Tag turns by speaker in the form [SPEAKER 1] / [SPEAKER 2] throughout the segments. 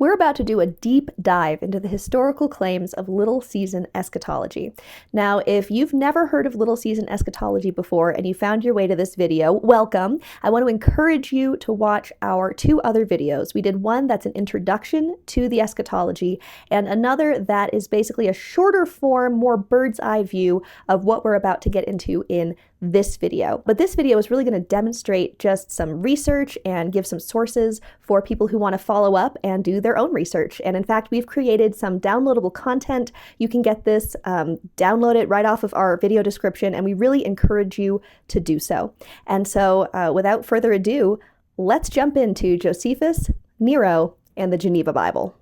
[SPEAKER 1] We're about to do a deep dive into the historical claims of Little Season eschatology. Now, if you've never heard of Little Season eschatology before and you found your way to this video, welcome. I want to encourage you to watch our two other videos. We did one that's an introduction to the eschatology and another that is basically a shorter form, more bird's eye view of what we're about to get into in this video. But this video is really going to demonstrate just some research and give some sources for people who want to follow up and do their own research. And in fact, we've created some downloadable content. You can get this, download it right off of our video description, and we really encourage you to do so. And so without further ado, let's jump into Josephus, Nero, and the Geneva Bible.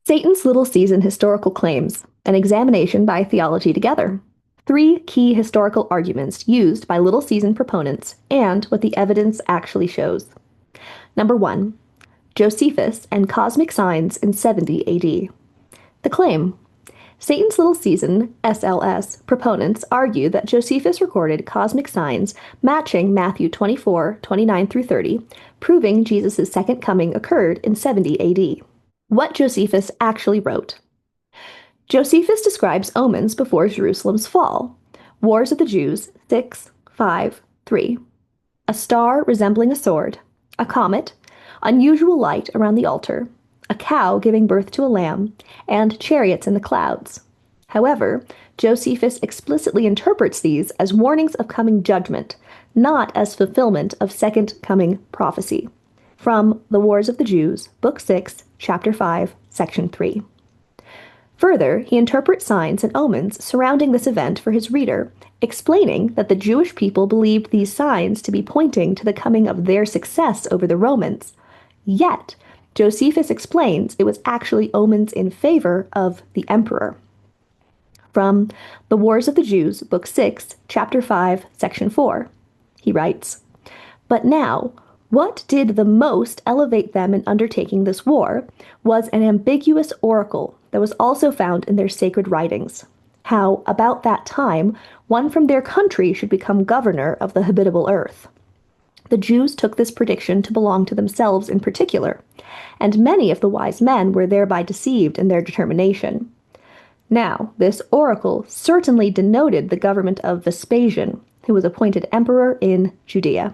[SPEAKER 1] Satan's Little Season Historical Claims, an examination by Theology together. 3 key historical arguments used by Little Season proponents and what the evidence actually shows. Number 1. Josephus and cosmic signs in 70 AD. The claim. Satan's Little Season, SLS, proponents argue that Josephus recorded cosmic signs matching Matthew 24, 29 through 30, proving Jesus' second coming occurred in 70 AD. What Josephus actually wrote. Josephus describes omens before Jerusalem's fall. Wars of the Jews, 6, 5, 3. A star resembling a sword, a comet, unusual light around the altar, a cow giving birth to a lamb, and chariots in the clouds. However, Josephus explicitly interprets these as warnings of coming judgment, not as fulfillment of second coming prophecy. From The Wars of the Jews, Book 6, Chapter 5, Section 3. Further, he interprets signs and omens surrounding this event for his reader, explaining that the Jewish people believed these signs to be pointing to the coming of their success over the Romans. Yet, Josephus explains it was actually omens in favor of the emperor. From The Wars of the Jews, Book 6, Chapter 5, Section 4, he writes, "But now, what did the most elevate them in undertaking this war was an ambiguous oracle that was also found in their sacred writings, how about that time one from their country should become governor of the habitable earth. The Jews took this prediction to belong to themselves in particular, and many of the wise men were thereby deceived in their determination. Now, this oracle certainly denoted the government of Vespasian, who was appointed emperor in Judea."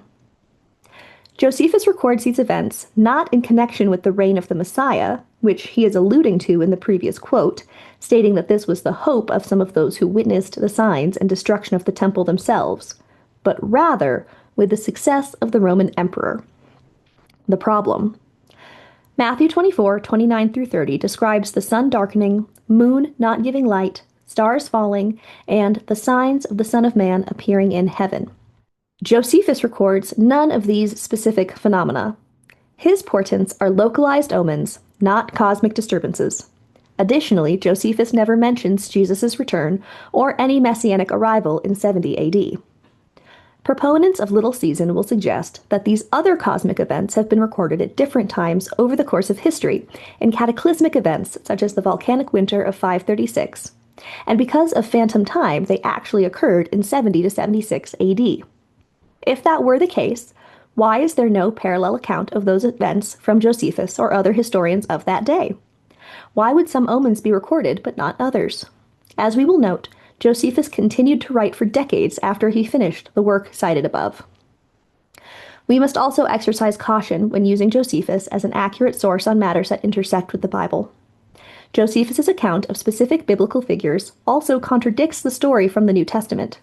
[SPEAKER 1] Josephus records these events not in connection with the reign of the Messiah, which he is alluding to in the previous quote, stating that this was the hope of some of those who witnessed the signs and destruction of the temple themselves, but rather with the success of the Roman emperor. The problem. Matthew 24, 29 through 30 describes the sun darkening, moon not giving light, stars falling, and the signs of the Son of Man appearing in heaven. Josephus records none of these specific phenomena. His portents are localized omens, not cosmic disturbances. Additionally, Josephus never mentions Jesus' return or any messianic arrival in 70 AD. Proponents of Little Season will suggest that these other cosmic events have been recorded at different times over the course of history in cataclysmic events such as the volcanic winter of 536, and because of phantom time, they actually occurred in 70 to 76 AD. If that were the case, why is there no parallel account of those events from Josephus or other historians of that day? Why would some omens be recorded but not others? As we will note, Josephus continued to write for decades after he finished the work cited above. We must also exercise caution when using Josephus as an accurate source on matters that intersect with the Bible. Josephus's account of specific biblical figures also contradicts the story from the New Testament.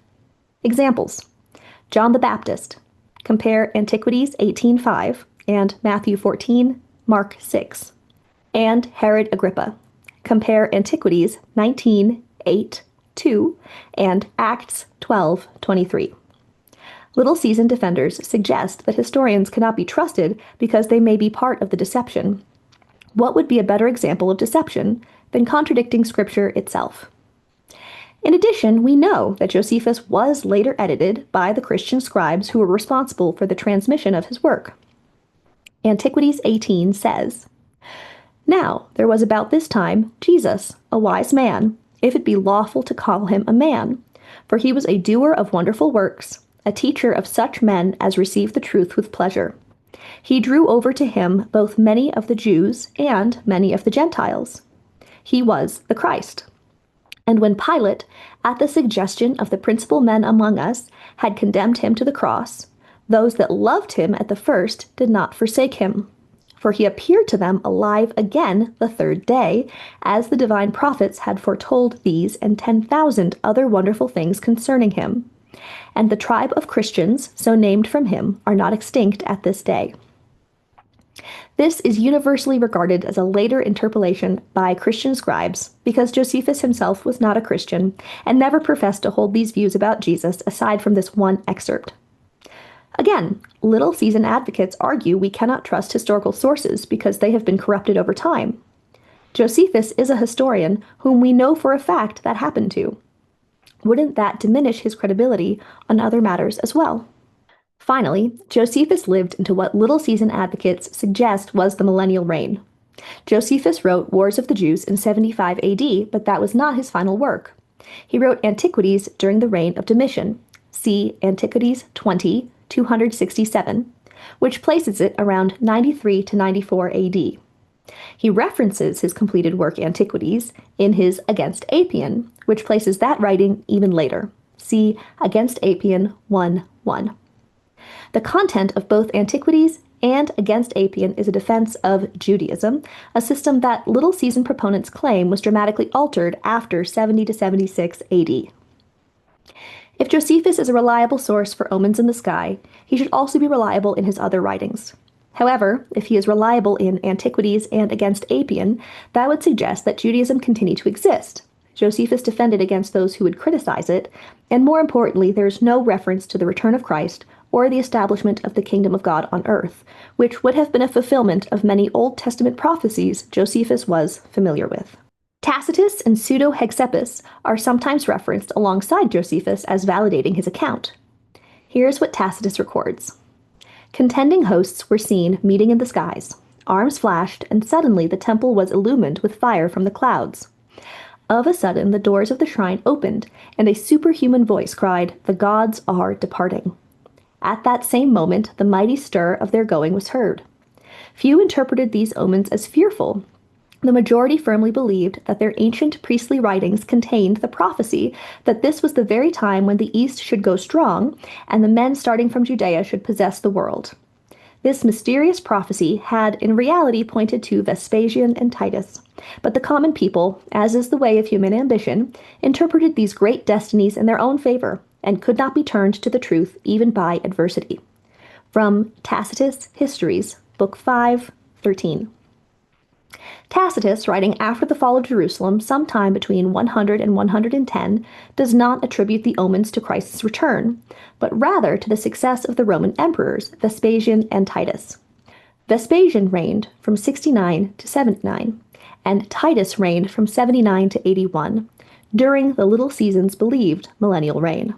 [SPEAKER 1] Examples. John the Baptist. Compare Antiquities 18:5 and Matthew 14, Mark 6. And Herod Agrippa. Compare Antiquities 19:8-2 and Acts 12:23. Little Season defenders suggest that historians cannot be trusted because they may be part of the deception. What would be a better example of deception than contradicting Scripture itself? In addition, we know that Josephus was later edited by the Christian scribes who were responsible for the transmission of his work. Antiquities 18 says, "Now there was about this time Jesus, a wise man, if it be lawful to call him a man, for he was a doer of wonderful works, a teacher of such men as receive the truth with pleasure. He drew over to him both many of the Jews and many of the Gentiles. He was the Christ. And when Pilate, at the suggestion of the principal men among us, had condemned him to the cross, those that loved him at the first did not forsake him. For he appeared to them alive again the third day, as the divine prophets had foretold these and 10,000 other wonderful things concerning him. And the tribe of Christians, so named from him, are not extinct at this day. This is universally regarded as a later interpolation by Christian scribes because Josephus himself was not a Christian and never professed to hold these views about Jesus aside from this one excerpt. Again, Little Season advocates argue we cannot trust historical sources because they have been corrupted over time. Josephus is a historian whom we know for a fact that happened to. Wouldn't that diminish his credibility on other matters as well? Finally, Josephus lived into what Little Season advocates suggest was the millennial reign. Josephus wrote Wars of the Jews in 75 AD, but that was not his final work. He wrote Antiquities during the reign of Domitian. See Antiquities 20, 267, which places it around 93 to 94 AD. He references his completed work Antiquities in his Against Appian, which places that writing even later. See Against Appian 1:1. The content of both Antiquities and Against Appian is a defense of Judaism, a system that Little Season proponents claim was dramatically altered after 70 to 76 AD. If Josephus is a reliable source for omens in the sky, he should also be reliable in his other writings. However, if he is reliable in Antiquities and Against Appian, that would suggest that Judaism continued to exist. Josephus defended against those who would criticize it, and more importantly, there is no reference to the return of Christ or the establishment of the kingdom of God on earth, which would have been a fulfillment of many Old Testament prophecies Josephus was familiar with. Tacitus and Pseudo-Hexeppus are sometimes referenced alongside Josephus as validating his account. Here's what Tacitus records. Contending hosts were seen meeting in the skies. Arms flashed, and suddenly the temple was illumined with fire from the clouds. Of a sudden, the doors of the shrine opened, and a superhuman voice cried, "The gods are departing." At that same moment, the mighty stir of their going was heard. Few interpreted these omens as fearful. The majority firmly believed that their ancient priestly writings contained the prophecy that this was the very time when the East should go strong, and the men starting from Judea should possess the world. This mysterious prophecy had in reality pointed to Vespasian and Titus, but the common people, as is the way of human ambition, interpreted these great destinies in their own favor, and could not be turned to the truth even by adversity. From Tacitus' Histories, Book 5, 13. Tacitus, writing after the fall of Jerusalem sometime between 100 and 110, does not attribute the omens to Christ's return, but rather to the success of the Roman emperors, Vespasian and Titus. Vespasian reigned from 69 to 79, and Titus reigned from 79 to 81, during the Little Season's believed millennial reign.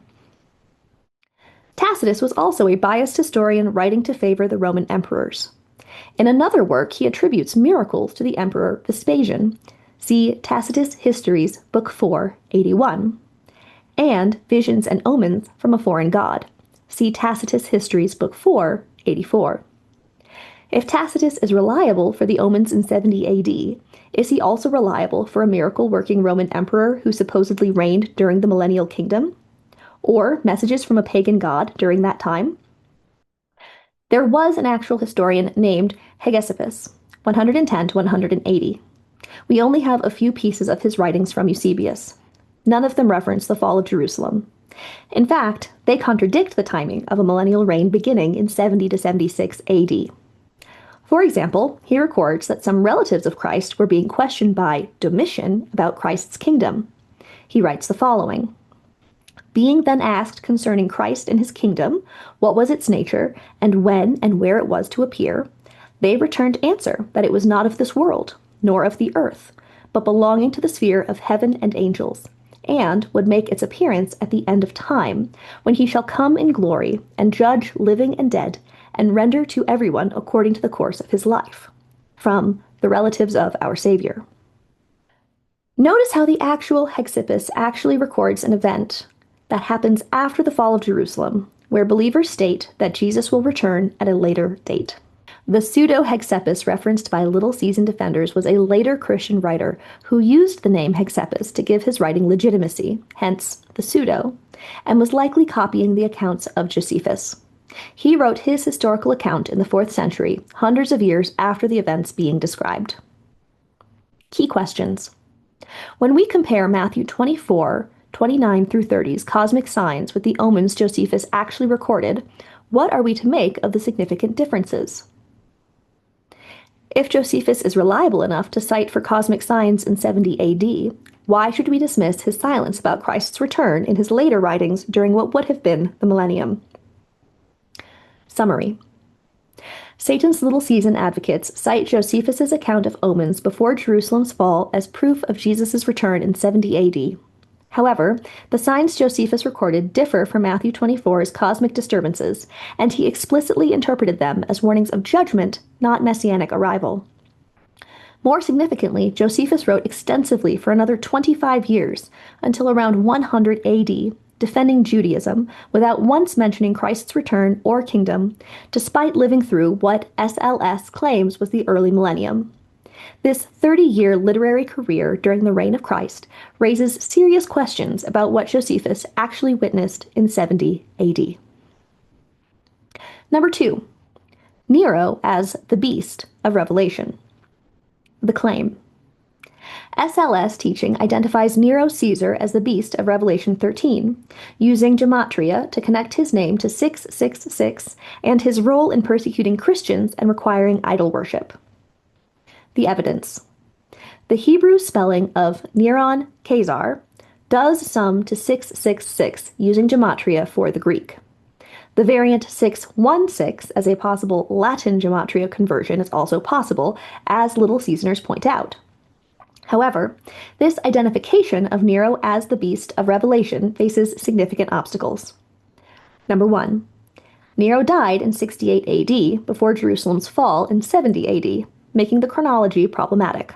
[SPEAKER 1] Tacitus was also a biased historian writing to favor the Roman emperors. In another work, he attributes miracles to the emperor Vespasian. See Tacitus' Histories, Book 4, 81. And visions and omens from a foreign god. See Tacitus' Histories, Book 4, 84. If Tacitus is reliable for the omens in 70 AD, is he also reliable for a miracle-working Roman emperor who supposedly reigned during the millennial kingdom? Or messages from a pagan god during that time? There was an actual historian named Hegesippus, 110 to 180. We only have a few pieces of his writings from Eusebius. None of them reference the fall of Jerusalem. In fact, they contradict the timing of a millennial reign beginning in 70 to 76 AD. For example, he records that some relatives of Christ were being questioned by Domitian about Christ's kingdom. He writes the following. Being then asked concerning Christ and his kingdom, what was its nature, and when and where it was to appear, they returned answer that it was not of this world, nor of the earth, but belonging to the sphere of heaven and angels, and would make its appearance at the end of time, when he shall come in glory, and judge living and dead, and render to everyone according to the course of his life. From The Relatives of Our Savior. Notice how the actual Hegesippus actually records an event that happens after the fall of Jerusalem, where believers state that Jesus will return at a later date. The pseudo-Hexeppus referenced by Little Season defenders was a later Christian writer who used the name Hexeppus to give his writing legitimacy, hence the pseudo, and was likely copying the accounts of Josephus. He wrote his historical account in the 4th century, hundreds of years after the events being described. Key questions. When we compare Matthew 24, 29 through 30's cosmic signs with the omens Josephus actually recorded, what are we to make of the significant differences? If Josephus is reliable enough to cite for cosmic signs in 70 AD, why should we dismiss his silence about Christ's return in his later writings during what would have been the millennium? Summary. Satan's Little Season advocates cite Josephus's account of omens before Jerusalem's fall as proof of Jesus' return in 70 AD. However, the signs Josephus recorded differ from Matthew 24's cosmic disturbances, and he explicitly interpreted them as warnings of judgment, not messianic arrival. More significantly, Josephus wrote extensively for another 25 years, until around 100 AD, defending Judaism without once mentioning Christ's return or kingdom, despite living through what SLS claims was the early millennium. This 30-year literary career during the reign of Christ raises serious questions about what Josephus actually witnessed in 70 AD. Number 2. Nero as the beast of Revelation. The claim. SLS teaching identifies Nero Caesar as the beast of Revelation 13, using gematria to connect his name to 666 and his role in persecuting Christians and requiring idol worship. The evidence. The Hebrew spelling of Neron Caesar does sum to 666 using gematria for the Greek. The variant 616 as a possible Latin gematria conversion is also possible, as Little Seasoners point out. However, this identification of Nero as the beast of Revelation faces significant obstacles. Number 1. Nero died in 68 AD before Jerusalem's fall in 70 AD, making the chronology problematic.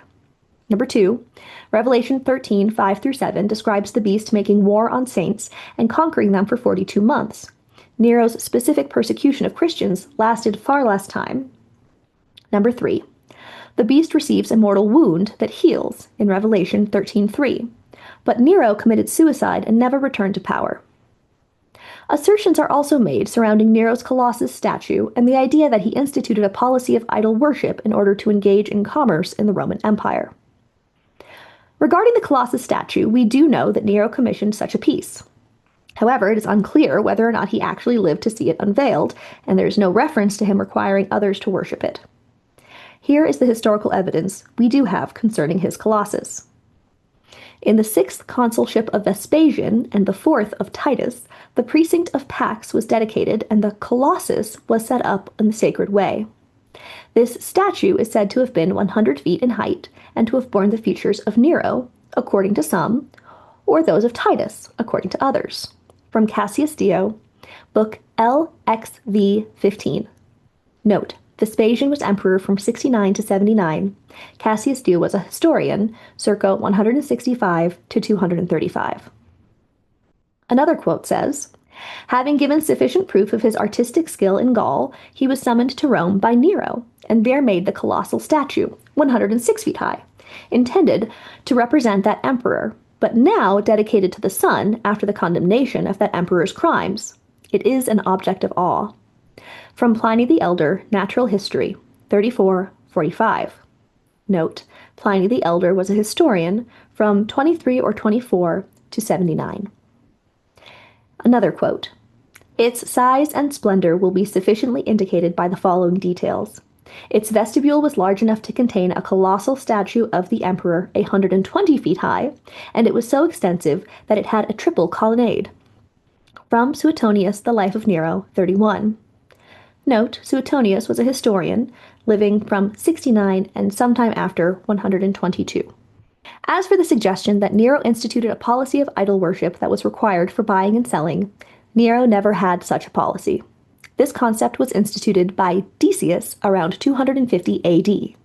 [SPEAKER 1] Number 2, Revelation 13, 5-7 describes the beast making war on saints and conquering them for 42 months. Nero's specific persecution of Christians lasted far less time. Number 3, the beast receives a mortal wound that heals in Revelation 13:3, but Nero committed suicide and never returned to power. Assertions are also made surrounding Nero's Colossus statue and the idea that he instituted a policy of idol worship in order to engage in commerce in the Roman Empire. Regarding the Colossus statue, we do know that Nero commissioned such a piece. However, it is unclear whether or not he actually lived to see it unveiled, and there is no reference to him requiring others to worship it. Here is the historical evidence we do have concerning his Colossus. In the 6th consulship of Vespasian and the 4th of Titus, the precinct of Pax was dedicated and the Colossus was set up in the sacred way. This statue is said to have been 100 feet in height and to have borne the features of Nero, according to some, or those of Titus, according to others. From Cassius Dio, book LXV 15. Note, Vespasian was emperor from 69 to 79. Cassius Dio was a historian, circa 165 to 235. Another quote says, having given sufficient proof of his artistic skill in Gaul, he was summoned to Rome by Nero, and there made the colossal statue, 106 feet high, intended to represent that emperor, but now dedicated to the sun after the condemnation of that emperor's crimes. It is an object of awe. From Pliny the Elder, Natural History, 34:45. Note, Pliny the Elder was a historian from 23 or 24 to 79. Another quote, its size and splendor will be sufficiently indicated by the following details. Its vestibule was large enough to contain a colossal statue of the emperor 120 feet high, and it was so extensive that it had a triple colonnade. From Suetonius, The Life of Nero, 31. Note, Suetonius was a historian, living from 69 and sometime after 122. As for the suggestion that Nero instituted a policy of idol worship that was required for buying and selling, Nero never had such a policy. This concept was instituted by Decius around 250 AD.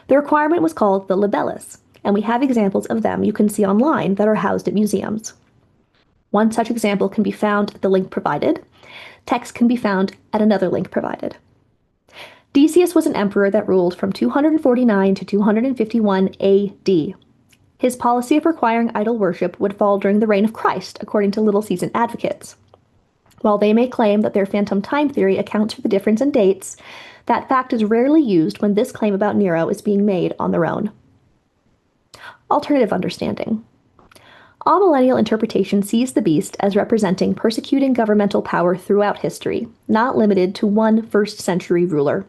[SPEAKER 1] The requirement was called the Libellus, and we have examples of them you can see online that are housed at museums. One such example can be found at the link provided. Text can be found at another link provided. Decius was an emperor that ruled from 249 to 251 AD. His policy of requiring idol worship would fall during the reign of Christ, according to Little Season advocates. While they may claim that their phantom time theory accounts for the difference in dates, that fact is rarely used when this claim about Nero is being made on their own. Alternative understanding. Amillennial interpretation sees the beast as representing persecuting governmental power throughout history, not limited to one first-century ruler.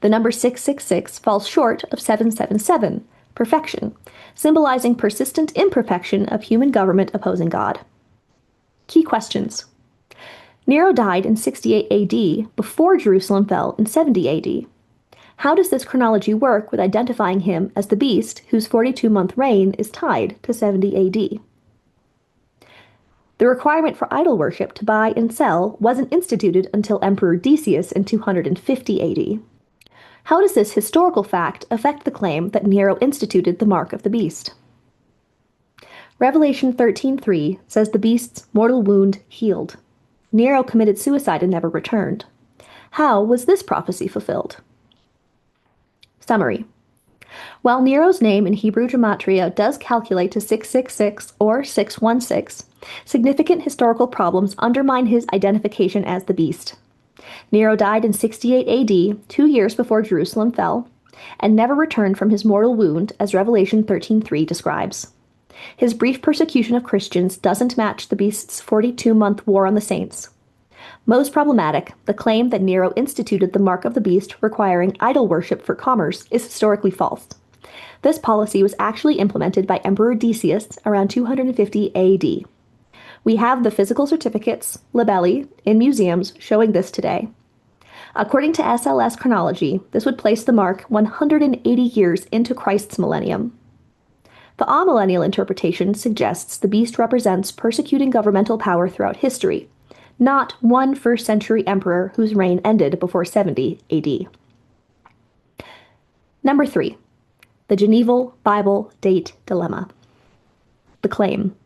[SPEAKER 1] The number 666 falls short of 777, perfection, symbolizing persistent imperfection of human government opposing God. Key questions. Nero died in 68 AD before Jerusalem fell in 70 AD. How does this chronology work with identifying him as the beast whose 42-month reign is tied to 70 AD? The requirement for idol worship to buy and sell wasn't instituted until Emperor Decius in 250 AD. How does this historical fact affect the claim that Nero instituted the mark of the beast? Revelation 13:3 says the beast's mortal wound healed. Nero committed suicide and never returned. How was this prophecy fulfilled? Summary. While Nero's name in Hebrew gematria does calculate to 666 or 616, significant historical problems undermine his identification as the beast. Nero died in 68 AD, 2 years before Jerusalem fell, and never returned from his mortal wound, as Revelation 13:3 describes. His brief persecution of Christians doesn't match the beast's 42-month war on the saints. Most problematic, the claim that Nero instituted the mark of the beast requiring idol worship for commerce is historically false. This policy was actually implemented by Emperor Decius around 250 AD. We have the physical certificates, libelli, in museums showing this today. According to SLS chronology, this would place the mark 180 years into Christ's millennium. The amillennial interpretation suggests the beast represents persecuting governmental power throughout history, not one first-century emperor whose reign ended before 70 AD. Number 3. The Geneva Bible Date Dilemma. The claim.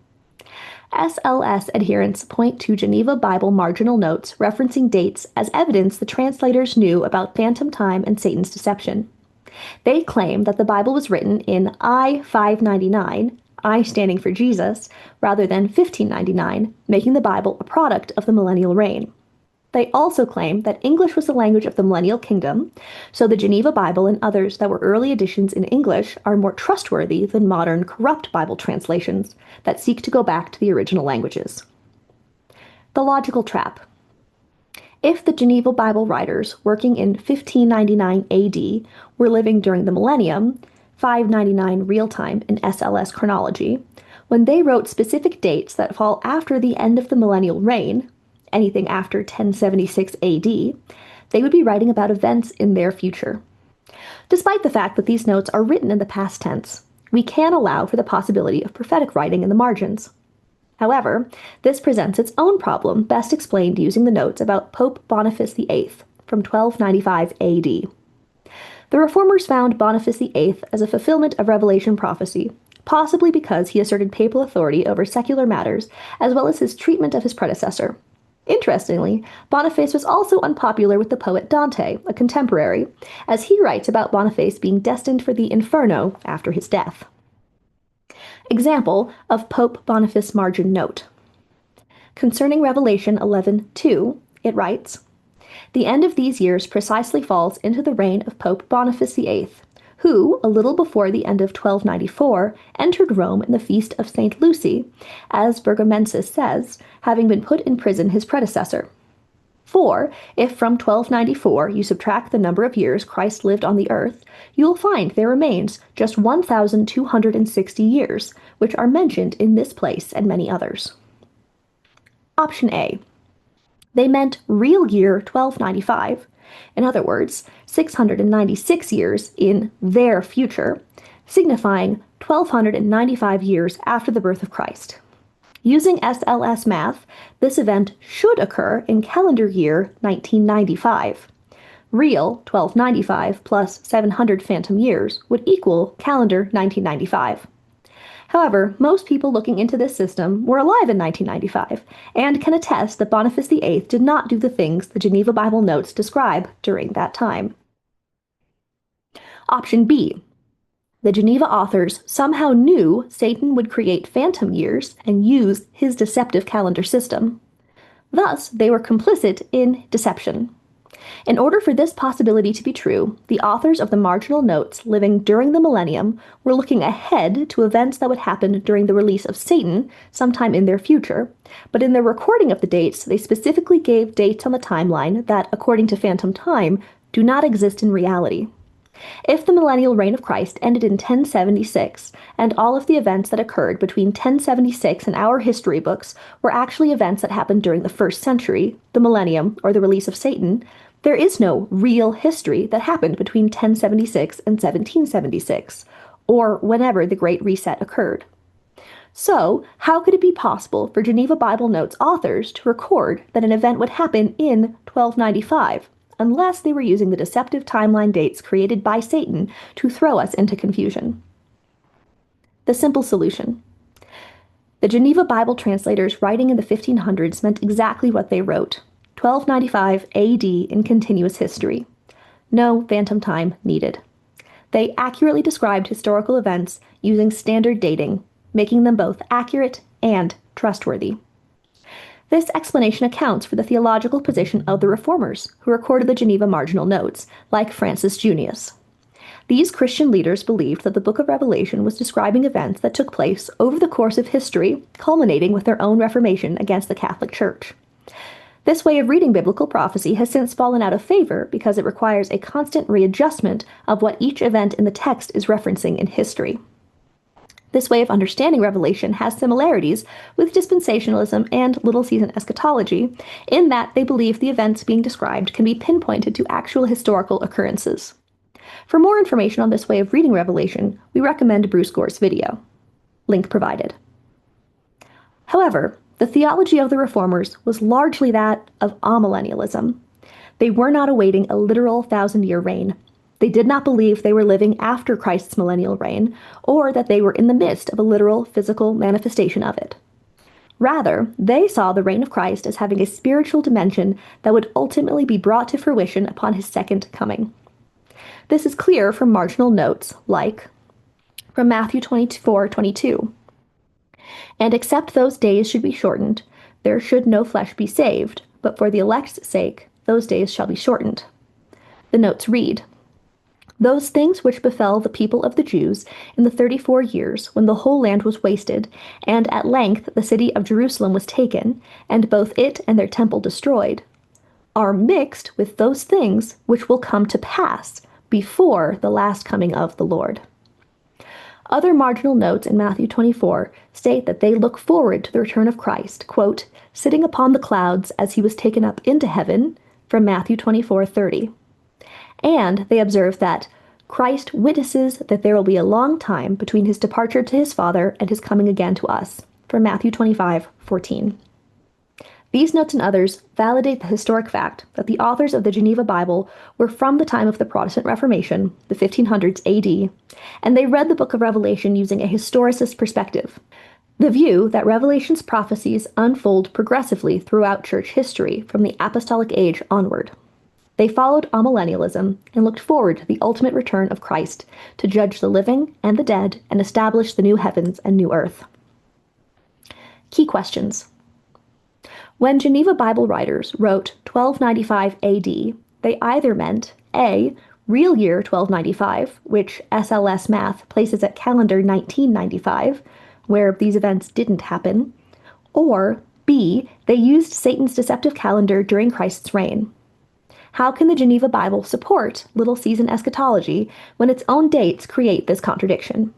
[SPEAKER 1] SLS adherents point to Geneva Bible marginal notes referencing dates as evidence the translators knew about phantom time and Satan's deception. They claim that the Bible was written in I 599, I standing for Jesus, rather than 1599, making the Bible a product of the millennial reign. They also claim that English was the language of the millennial kingdom, so the Geneva Bible and others that were early editions in English are more trustworthy than modern corrupt Bible translations that seek to go back to the original languages. The logical trap. If the Geneva Bible writers working in 1599 AD were living during the millennium, 599 real-time in SLS chronology, when they wrote specific dates that fall after the end of the millennial reign, anything after 1076 AD, they would be writing about events in their future. Despite the fact that these notes are written in the past tense, we can allow for the possibility of prophetic writing in the margins. However, this presents its own problem, best explained using the notes about Pope Boniface VIII from 1295 AD. The Reformers found Boniface VIII as a fulfillment of Revelation prophecy, possibly because he asserted papal authority over secular matters, as well as his treatment of his predecessor. Interestingly, Boniface was also unpopular with the poet Dante, a contemporary, as he writes about Boniface being destined for the inferno after his death. Example of Pope Boniface margin note. Concerning Revelation 11:2, it writes, "The end of these years precisely falls into the reign of Pope Boniface VIII, who, a little before the end of 1294, entered Rome in the feast of St. Lucy, as Bergamensis says, having been put in prison his predecessor. For, if from 1294 you subtract the number of years Christ lived on the earth, you will find there remains just 1,260 years, which are mentioned in this place and many others." Option A. They meant real year 1295, in other words, 696 years in their future, signifying 1,295 years after the birth of Christ. Using SLS math, this event should occur in calendar year 1995. Real 1295 plus 700 phantom years would equal calendar 1995. However, most people looking into this system were alive in 1995 and can attest that Boniface VIII did not do the things the Geneva Bible notes describe during that time. Option B. The Geneva authors somehow knew Satan would create phantom years and use his deceptive calendar system. Thus, they were complicit in deception. In order for this possibility to be true, the authors of the marginal notes living during the millennium were looking ahead to events that would happen during the release of Satan sometime in their future, but in their recording of the dates, they specifically gave dates on the timeline that, according to phantom time, do not exist in reality. If the millennial reign of Christ ended in 1076, and all of the events that occurred between 1076 and our history books were actually events that happened during the first century, the millennium, or the release of Satan, there is no real history that happened between 1076 and 1776, or whenever the Great Reset occurred. So, how could it be possible for Geneva Bible Notes authors to record that an event would happen in 1295, unless they were using the deceptive timeline dates created by Satan to throw us into confusion? The simple solution. The Geneva Bible translators writing in the 1500s meant exactly what they wrote: 1295 AD in continuous history. No phantom time needed. They accurately described historical events using standard dating, making them both accurate and trustworthy. This explanation accounts for the theological position of the Reformers, who recorded the Geneva marginal notes, like Francis Junius. These Christian leaders believed that the book of Revelation was describing events that took place over the course of history, culminating with their own reformation against the Catholic Church. This way of reading biblical prophecy has since fallen out of favor because it requires a constant readjustment of what each event in the text is referencing in history. This way of understanding Revelation has similarities with dispensationalism and Little Season eschatology, in that they believe the events being described can be pinpointed to actual historical occurrences. For more information on this way of reading Revelation, we recommend Bruce Gore's video. Link provided. However, the theology of the Reformers was largely that of amillennialism. They were not awaiting a literal 1,000-year reign. They did not believe they were living after Christ's millennial reign, or that they were in the midst of a literal physical manifestation of it. Rather, they saw the reign of Christ as having a spiritual dimension that would ultimately be brought to fruition upon his second coming. This is clear from marginal notes like from Matthew 24:22. And except those days should be shortened, there should no flesh be saved, but for the elect's sake those days shall be shortened. The notes read, "Those things which befell the people of the Jews in the 34 years when the whole land was wasted, and at length the city of Jerusalem was taken, and both it and their temple destroyed, are mixed with those things which will come to pass before the last coming of the Lord." Other marginal notes in Matthew 24 state that they look forward to the return of Christ, quote, "sitting upon the clouds as he was taken up into heaven," from Matthew 24:30. And they observe that Christ witnesses that there will be a long time between his departure to his Father and his coming again to us, from Matthew 25:14. These notes and others validate the historic fact that the authors of the Geneva Bible were from the time of the Protestant Reformation, the 1500s AD, and they read the book of Revelation using a historicist perspective. The view that Revelation's prophecies unfold progressively throughout church history from the apostolic age onward. They followed amillennialism and looked forward to the ultimate return of Christ to judge the living and the dead and establish the new heavens and new earth. Key questions. When Geneva Bible writers wrote 1295 AD, they either meant A, real year 1295, which SLS math places at calendar 1995, where these events didn't happen, or B, they used Satan's deceptive calendar during Christ's reign. How can the Geneva Bible support Little Season eschatology when its own dates create this contradiction?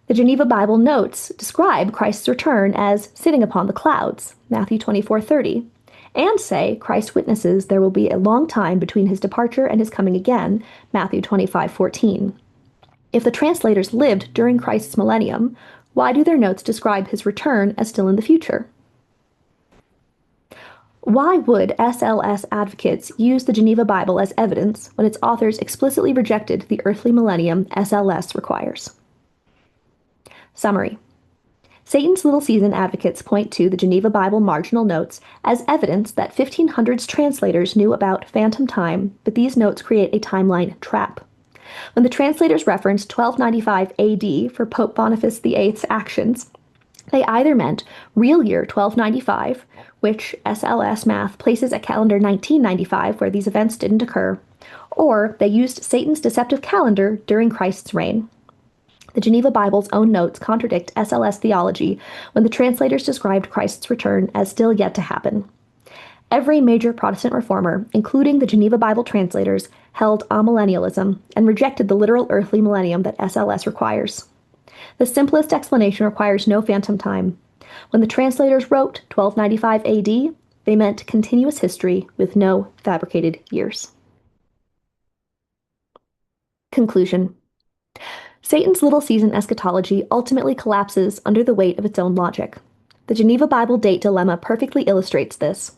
[SPEAKER 1] The Geneva Bible notes describe Christ's return as sitting upon the clouds, Matthew 24:30, and say Christ witnesses there will be a long time between his departure and his coming again, Matthew 25:14. If the translators lived during Christ's millennium, why do their notes describe his return as still in the future? Why would SLS advocates use the Geneva Bible as evidence when its authors explicitly rejected the earthly millennium SLS requires? Summary. Satan's little season advocates point to the Geneva Bible marginal notes as evidence that 1500s translators knew about phantom time, but these notes create a timeline trap. When the translators reference 1295 AD for Pope Boniface VIII's actions, they either meant real year 1295, which SLS math places at calendar 1995 where these events didn't occur, or they used Satan's deceptive calendar during Christ's reign. The Geneva Bible's own notes contradict SLS theology when the translators described Christ's return as still yet to happen. Every major Protestant reformer, including the Geneva Bible translators, held Amillennialism and rejected the literal earthly millennium that SLS requires. The simplest explanation requires no phantom time. When the translators wrote 1295 AD, they meant continuous history with no fabricated years. Conclusion. Satan's little season eschatology ultimately collapses under the weight of its own logic. The Geneva Bible date dilemma perfectly illustrates this.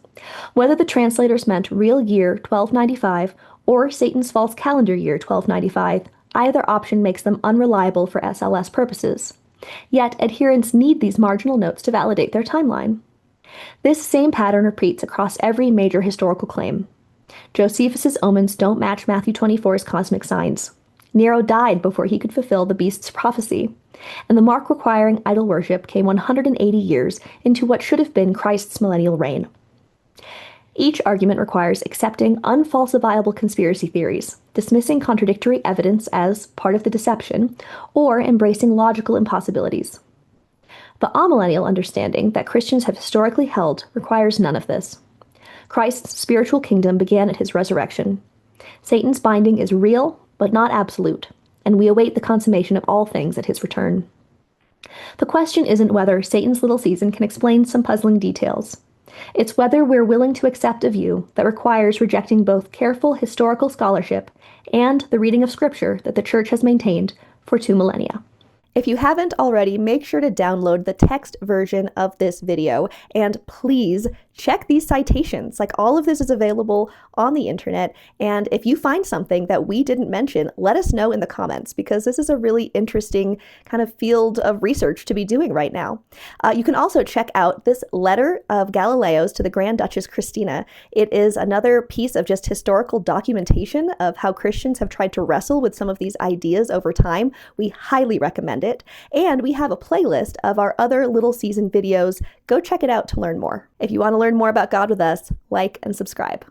[SPEAKER 1] Whether the translators meant real year 1295 or Satan's false calendar year 1295, either option makes them unreliable for SLS purposes. Yet adherents need these marginal notes to validate their timeline. This same pattern repeats across every major historical claim. Josephus's omens don't match Matthew 24's cosmic signs. Nero died before he could fulfill the beast's prophecy, and the mark requiring idol worship came 180 years into what should have been Christ's millennial reign. Each argument requires accepting unfalsifiable conspiracy theories, dismissing contradictory evidence as part of the deception, or embracing logical impossibilities. The amillennial understanding that Christians have historically held requires none of this. Christ's spiritual kingdom began at his resurrection. Satan's binding is real, but not absolute, and we await the consummation of all things at his return. The question isn't whether Satan's little season can explain some puzzling details. It's whether we're willing to accept a view that requires rejecting both careful historical scholarship and the reading of Scripture that the Church has maintained for 2 millennia. If you haven't already, make sure to download the text version of this video, and please check these citations. Like, all of this is available on the internet, and if you find something that we didn't mention, let us know in the comments, because this is a really interesting kind of field of research to be doing right now. You can also check out this letter of Galileo's to the Grand Duchess Christina. It is another piece of just historical documentation of how Christians have tried to wrestle with some of these ideas over time. We highly recommend it. And we have a playlist of our other little season videos. Go check it out to learn more. If you want to learn more about God with us, like and subscribe.